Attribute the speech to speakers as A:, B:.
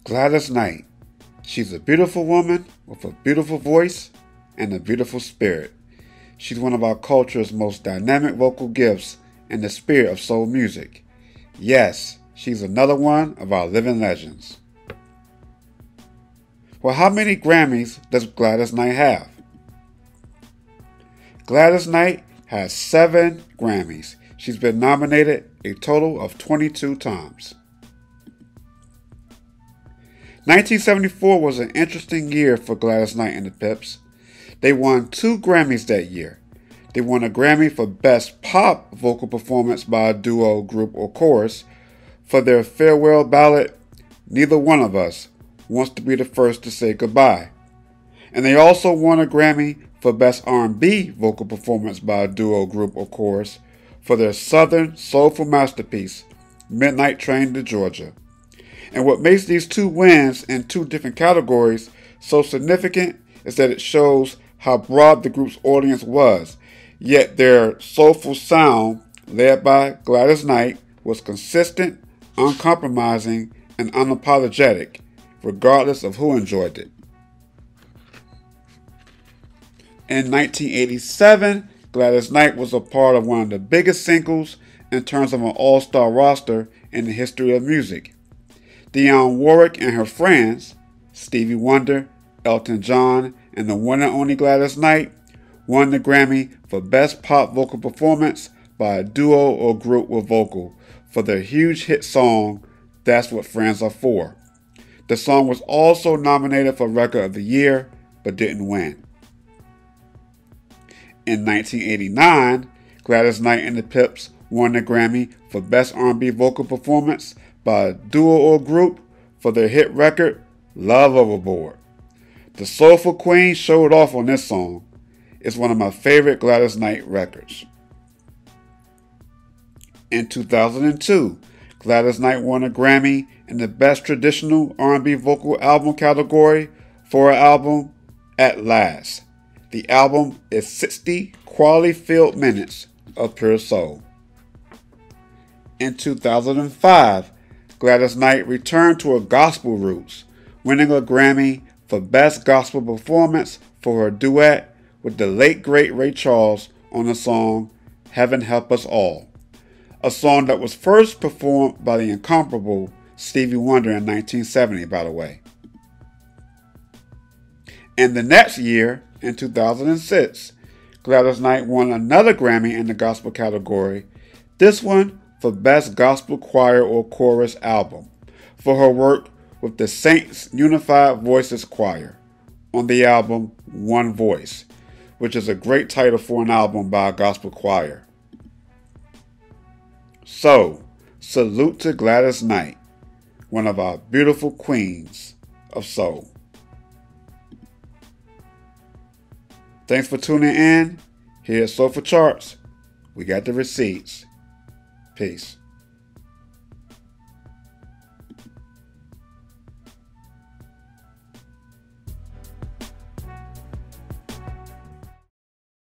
A: Gladys Knight. She's a beautiful woman with a beautiful voice and a beautiful spirit. She's one of our culture's most dynamic vocal gifts in the spirit of soul music. Yes, she's another one of our living legends. Well, how many Grammys does Gladys Knight have? Gladys Knight has 7 Grammys. She's been nominated a total of 22 times. 1974 was an interesting year for Gladys Knight and the Pips. They won 2 Grammys that year. They won a Grammy for Best Pop Vocal Performance by a Duo, Group, or Chorus for their farewell ballad, Neither One of Us Wants to Be the First to Say Goodbye. And they also won a Grammy for Best R&B Vocal Performance by a Duo, Group, or Chorus for their Southern soulful masterpiece, Midnight Train to Georgia. And what makes these 2 wins in 2 different categories so significant is that it shows how broad the group's audience was, yet their soulful sound, led by Gladys Knight, was consistent, uncompromising, and unapologetic, regardless of who enjoyed it. In 1987, Gladys Knight was a part of one of the biggest singles in terms of an all-star roster in the history of music. Dionne Warwick and her friends, Stevie Wonder, Elton John, and the one and only Gladys Knight, won the Grammy for Best Pop Vocal Performance by a Duo or Group with Vocal for their huge hit song, That's What Friends Are For. The song was also nominated for Record of the Year, but didn't win. In 1989, Gladys Knight and the Pips won the Grammy for Best R&B Vocal Performance by a Duo or Group for their hit record, Love Overboard. The Soulful Queen showed off on this song. It's one of my favorite Gladys Knight records. In 2002, Gladys Knight won a Grammy in the Best Traditional R&B Vocal Album category for her album, At Last. The album is 60 quality-filled minutes of pure soul. In 2005, Gladys Knight returned to her gospel roots, winning a Grammy for Best Gospel Performance for her duet with the late great Ray Charles on the song Heaven Help Us All, a song that was first performed by the incomparable Stevie Wonder in 1970, by the way. And the next year, in 2006, Gladys Knight won another Grammy in the gospel category, this one for Best Gospel Choir or Chorus Album, for her work with the Saints Unified Voices Choir on the album One Voice, which is a great title for an album by a gospel choir. So, salute to Gladys Knight, one of our beautiful queens of soul. Thanks for tuning in. Here at Soulful Charts, we got the receipts. Peace.